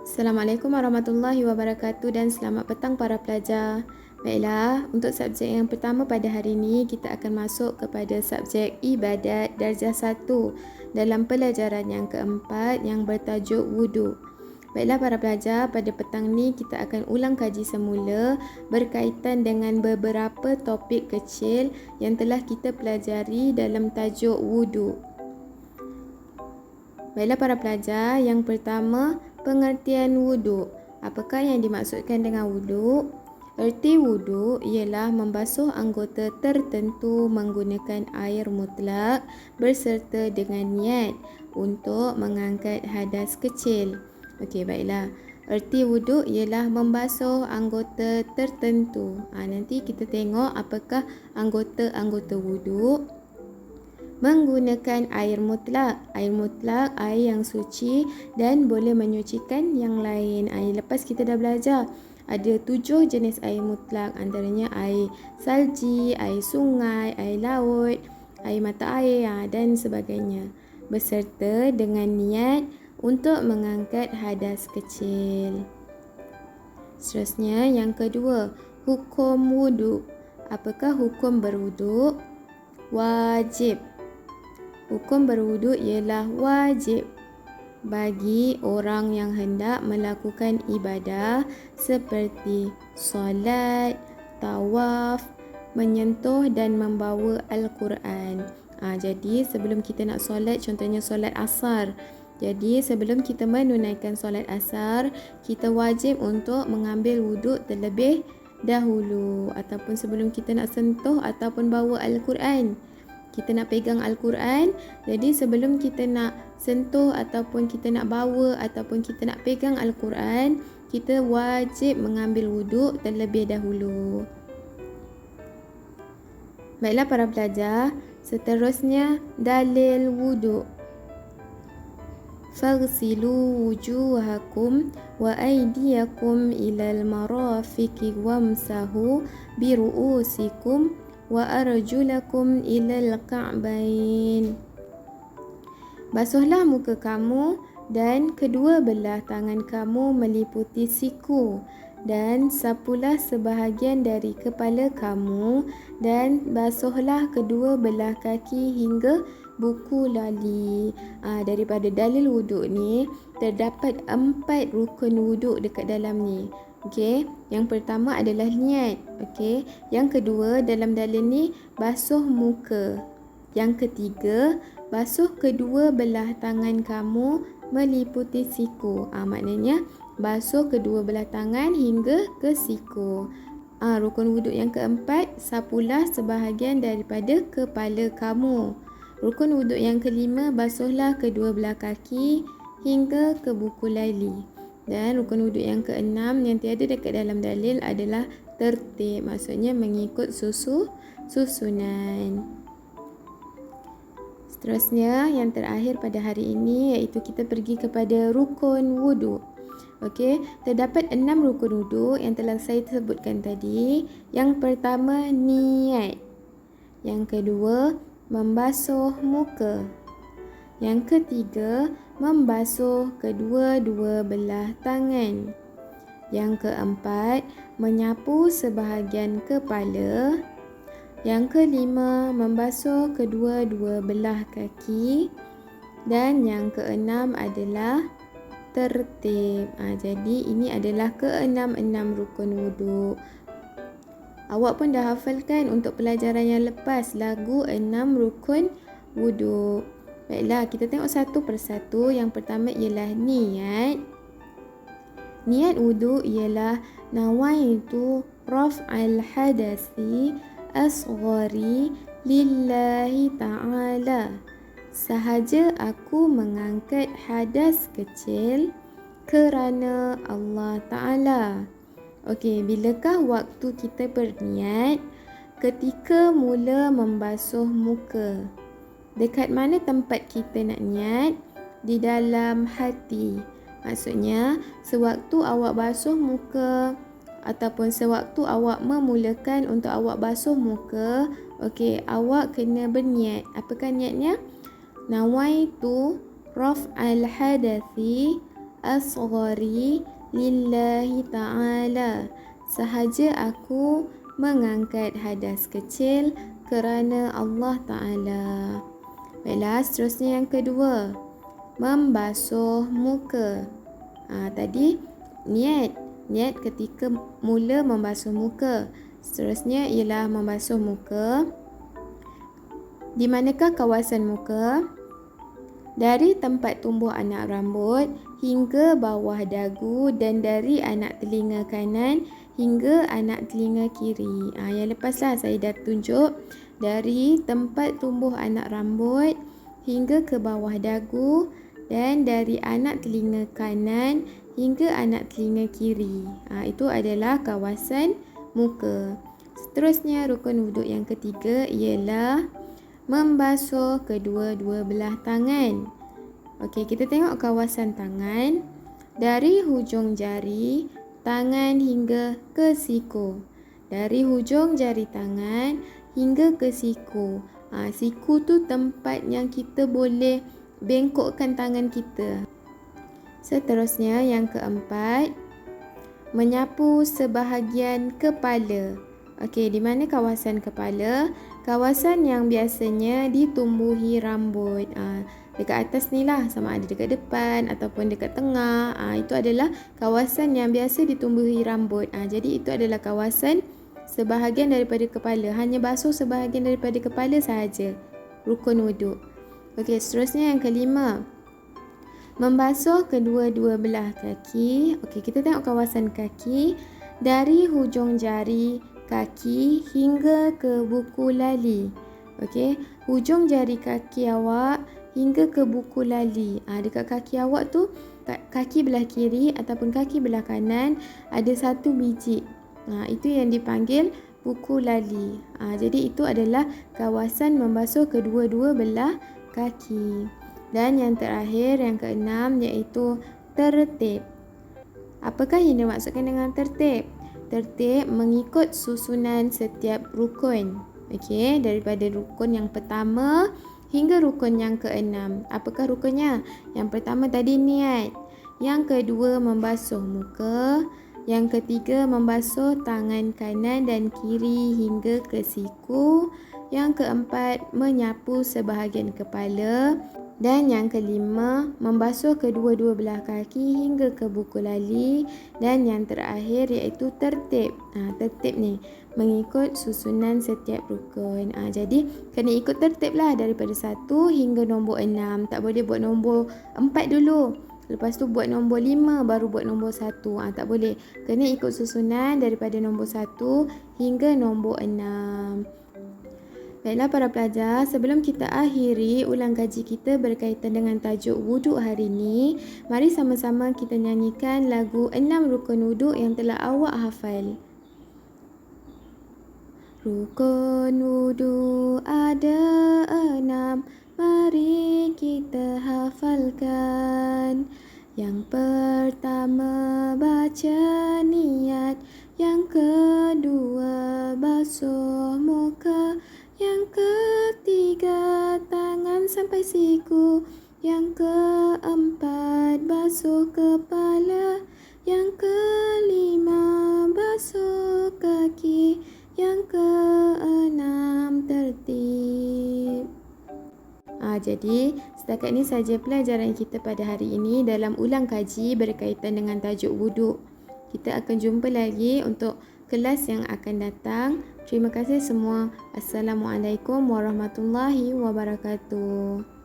Assalamualaikum warahmatullahi wabarakatuh dan selamat petang para pelajar. Baiklah, untuk subjek yang pertama pada hari ini kita akan masuk kepada subjek ibadat darjah 1 dalam pelajaran yang keempat yang bertajuk wudu. Baiklah para pelajar, pada petang ni kita akan ulang kaji semula berkaitan dengan beberapa topik kecil yang telah kita pelajari dalam tajuk wudu. Baiklah para pelajar, yang pertama, pengertian wuduk. Apakah yang dimaksudkan dengan wuduk? Erti wuduk ialah membasuh anggota tertentu menggunakan air mutlak berserta dengan niat untuk mengangkat hadas kecil. Okey, baiklah. Erti wuduk ialah membasuh anggota tertentu. Nanti kita tengok apakah anggota-anggota wuduk. Menggunakan air mutlak. Air mutlak, air yang suci dan boleh menyucikan yang lain. Lepas kita dah belajar ada 7 jenis air mutlak, antaranya air salji, air sungai, air laut, air mata air dan sebagainya. Beserta dengan niat untuk mengangkat hadas kecil. Seterusnya, yang kedua, hukum wuduk. Apakah hukum berwuduk? Wajib. Hukum berwuduk ialah wajib bagi orang yang hendak melakukan ibadah seperti solat, tawaf, menyentuh dan membawa Al-Quran. Jadi sebelum kita nak solat, contohnya solat asar. Jadi sebelum kita menunaikan solat asar, kita wajib untuk mengambil wuduk terlebih dahulu. Ataupun sebelum kita nak sentuh ataupun bawa Al-Quran, kita nak pegang Al-Quran. Jadi sebelum kita nak sentuh ataupun kita nak bawa ataupun kita nak pegang Al-Quran, kita wajib mengambil wuduk terlebih dahulu. Baiklah para pelajar, seterusnya dalil wuduk. Faghsilu wujuhakum wa aydiyakum ilal marafiqi wamsahu biru'usikum wa arjulakum ilal ka'bain. Basuhlah muka kamu dan kedua belah tangan kamu meliputi siku, dan sapulah sebahagian dari kepala kamu, dan basuhlah kedua belah kaki hingga buku lali. Daripada dalil wuduk ni terdapat 4 rukun wuduk dekat dalam ni. Okey, yang pertama adalah niat. Okey, yang kedua dalam dalil ni basuh muka. Yang ketiga, basuh kedua belah tangan kamu meliputi siku. Maknanya basuh kedua belah tangan hingga ke siku. Rukun wuduk yang keempat, sapulah sebahagian daripada kepala kamu. Rukun wuduk yang kelima, basuhlah kedua belah kaki hingga ke buku lali. Dan rukun wuduk yang keenam yang tiada dekat dalam dalil adalah tertib, maksudnya mengikut susunan. Seterusnya, yang terakhir pada hari ini iaitu kita pergi kepada rukun wuduk. Okey, terdapat 6 rukun wuduk yang telah saya sebutkan tadi. Yang pertama, niat. Yang kedua, membasuh muka. Yang ketiga, membasuh kedua-dua belah tangan. Yang keempat, menyapu sebahagian kepala. Yang kelima, membasuh kedua-dua belah kaki. Dan yang keenam adalah tertib. Jadi ini adalah keenam rukun wuduk. Awak pun dah hafalkan untuk pelajaran yang lepas lagu 6 rukun wuduk. Baiklah, kita tengok satu persatu. Yang pertama ialah niat. Niat wuduk ialah nawaitu raf'al hadasi asghari lillahi ta'ala. Sahaja aku mengangkat hadas kecil kerana Allah Ta'ala. Okey, bilakah waktu kita berniat? Ketika mula membasuh muka. Dekat mana tempat kita nak niat? Di dalam hati. Maksudnya, sewaktu awak basuh muka ataupun sewaktu awak memulakan untuk awak basuh muka, okey, awak kena berniat. Apakah niatnya? Nawaitu raf'al hadathi asghari lillahi ta'ala. Sahaja aku mengangkat hadas kecil kerana Allah Ta'ala. Baiklah, seterusnya yang kedua, membasuh muka. Tadi niat ketika mula membasuh muka. Seterusnya ialah membasuh muka. Di manakah kawasan muka? Dari tempat tumbuh anak rambut hingga bawah dagu dan dari anak telinga kanan hingga anak telinga kiri. Yang lepaslah saya dah tunjuk dari tempat tumbuh anak rambut hingga ke bawah dagu dan dari anak telinga kanan hingga anak telinga kiri. Itu adalah kawasan muka. Seterusnya rukun wuduk yang ketiga ialah membasuh kedua-dua belah tangan. Okey, kita tengok kawasan tangan. Dari hujung jari tangan hingga ke siku. Dari hujung jari tangan hingga ke siku. Siku tu tempat yang kita boleh bengkokkan tangan kita. Seterusnya yang keempat, menyapu sebahagian kepala. Okey, di mana kawasan kepala? Kawasan yang biasanya ditumbuhi rambut. Dekat atas ni lah, sama ada dekat depan ataupun dekat tengah. Itu adalah kawasan yang biasa ditumbuhi rambut. Jadi itu adalah kawasan sebahagian daripada kepala. Hanya basuh sebahagian daripada kepala sahaja. Rukun wuduk. Okey, seterusnya yang kelima, membasuh kedua-dua belah kaki. Okey, kita tengok kawasan kaki. Dari hujung jari kaki hingga ke buku lali. Okey, hujung jari kaki awak hingga ke buku lali. Dekat kaki awak tu, kaki belah kiri ataupun kaki belah kanan ada satu biji. Itu yang dipanggil buku lali. Jadi itu adalah kawasan membasuh kedua-dua belah kaki. Dan yang terakhir, yang keenam, iaitu tertib. Apakah yang dimaksudkan dengan tertib? Tertib mengikut susunan setiap rukun. Okey, daripada rukun yang pertama hingga rukun yang keenam. Apakah rukunnya? Yang pertama tadi niat. Yang kedua membasuh muka. Yang ketiga membasuh tangan kanan dan kiri hingga ke siku. Yang keempat menyapu sebahagian kepala. Dan yang kelima, membasuh kedua-dua belah kaki hingga ke buku lali. Dan yang terakhir iaitu tertib. Tertib ni mengikut susunan setiap rukun. Jadi kena ikut tertib lah daripada 1 hingga nombor 6. Tak boleh buat nombor 4 dulu. Lepas tu buat nombor 5 baru buat nombor 1. Tak boleh. Kena ikut susunan daripada nombor 1 hingga nombor 6. Baiklah para pelajar, sebelum kita akhiri ulang kaji kita berkaitan dengan tajuk wuduk hari ini, mari sama-sama kita nyanyikan lagu 6 rukun wuduk yang telah awak hafal. Rukun wuduk ada 6, mari kita hafalkan. Yang pertama baca niat, yang kedua basuh muka, yang ketiga tangan sampai siku, yang keempat basuh kepala, yang kelima basuh kaki, yang keenam tertib. Jadi setakat ini saja pelajaran kita pada hari ini dalam ulang kaji berkaitan dengan tajuk wuduk. Kita akan jumpa lagi untuk kelas yang akan datang. Terima kasih semua. Assalamualaikum warahmatullahi wabarakatuh.